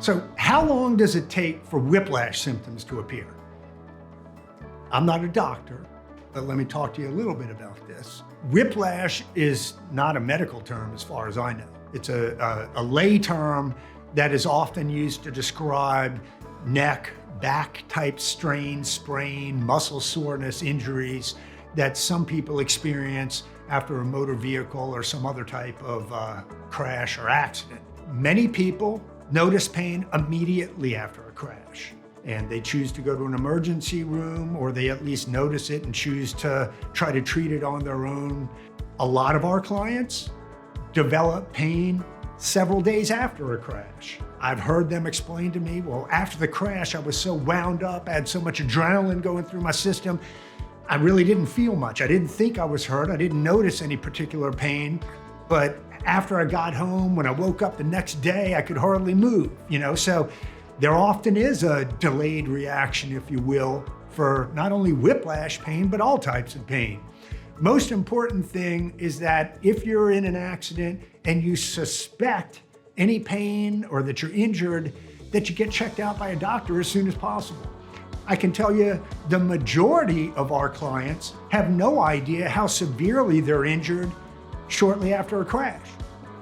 So how long does it take for whiplash symptoms to appear? I'm not a doctor, but let me talk to you a little bit about this. Whiplash is not a medical term as far as I know. It's a lay term that is often used to describe neck, back type strain, sprain, muscle soreness, injuries that some people experience after a motor vehicle or some other type of crash or accident. Many people notice pain immediately after a crash, and they choose to go to an emergency room, or they at least notice it and choose to try to treat it on their own. A lot of our clients develop pain several days after a crash. I've heard them explain to me, well, after the crash, I was so wound up, I had so much adrenaline going through my system, I really didn't feel much. I didn't think I was hurt. I didn't notice any particular pain. But after I got home, when I woke up the next day, I could hardly move, So there often is a delayed reaction, if you will, for not only whiplash pain, but all types of pain. Most important thing is that if you're in an accident and you suspect any pain or that you're injured, that you get checked out by a doctor as soon as possible. I can tell you the majority of our clients have no idea how severely they're injured shortly after a crash.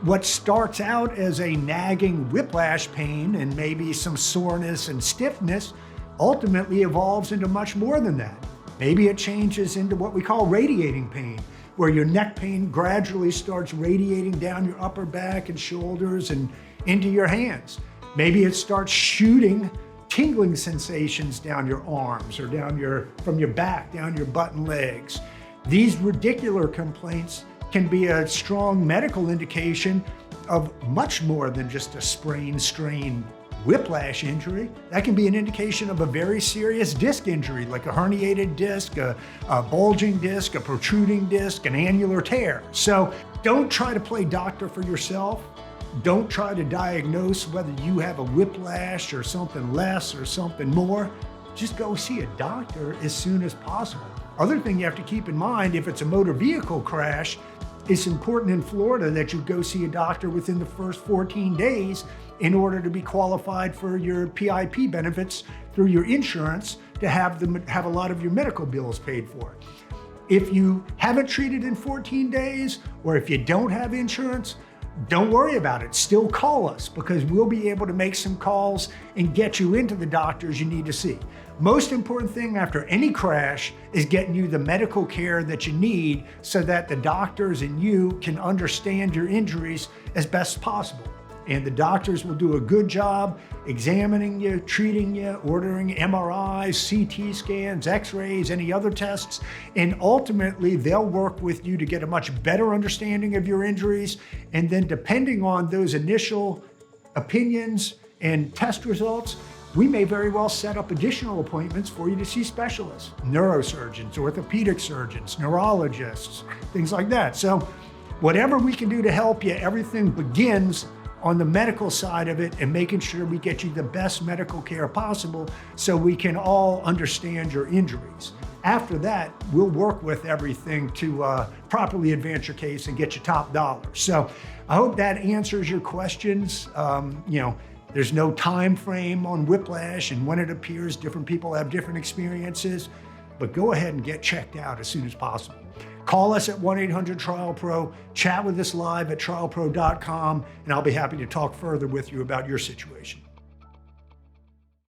What starts out as a nagging whiplash pain and maybe some soreness and stiffness ultimately evolves into much more than that. Maybe it changes into what we call radiating pain, where your neck pain gradually starts radiating down your upper back and shoulders and into your hands. Maybe it starts shooting tingling sensations down your arms or from your back, down your butt and legs. These radicular complaints can be a strong medical indication of much more than just a sprain, strain, whiplash injury. That can be an indication of a very serious disc injury, like a herniated disc, a bulging disc, a protruding disc, an annular tear. So don't try to play doctor for yourself. Don't try to diagnose whether you have a whiplash or something less or something more. Just go see a doctor as soon as possible. Other thing you have to keep in mind, if it's a motor vehicle crash, it's important in Florida that you go see a doctor within the first 14 days in order to be qualified for your PIP benefits through your insurance to have a lot of your medical bills paid for. If you haven't treated in 14 days, or if you don't have insurance, don't worry about it. Still call us, because we'll be able to make some calls and get you into the doctors you need to see. Most important thing after any crash is getting you the medical care that you need so that the doctors and you can understand your injuries as best possible. And the doctors will do a good job examining you, treating you, ordering MRIs, CT scans, X-rays, any other tests, and ultimately they'll work with you to get a much better understanding of your injuries. And then depending on those initial opinions and test results, we may very well set up additional appointments for you to see specialists, neurosurgeons, orthopedic surgeons, neurologists, things like that. So whatever we can do to help you, everything begins on the medical side of it and making sure we get you the best medical care possible so we can all understand your injuries. After that, we'll work with everything to properly advance your case and get you top dollar. So I hope that answers your questions. There's no time frame on whiplash and when it appears. Different people have different experiences, but go ahead and get checked out as soon as possible. Call us at 1-800-TRIAL-PRO, chat with us live at trialpro.com, and I'll be happy to talk further with you about your situation.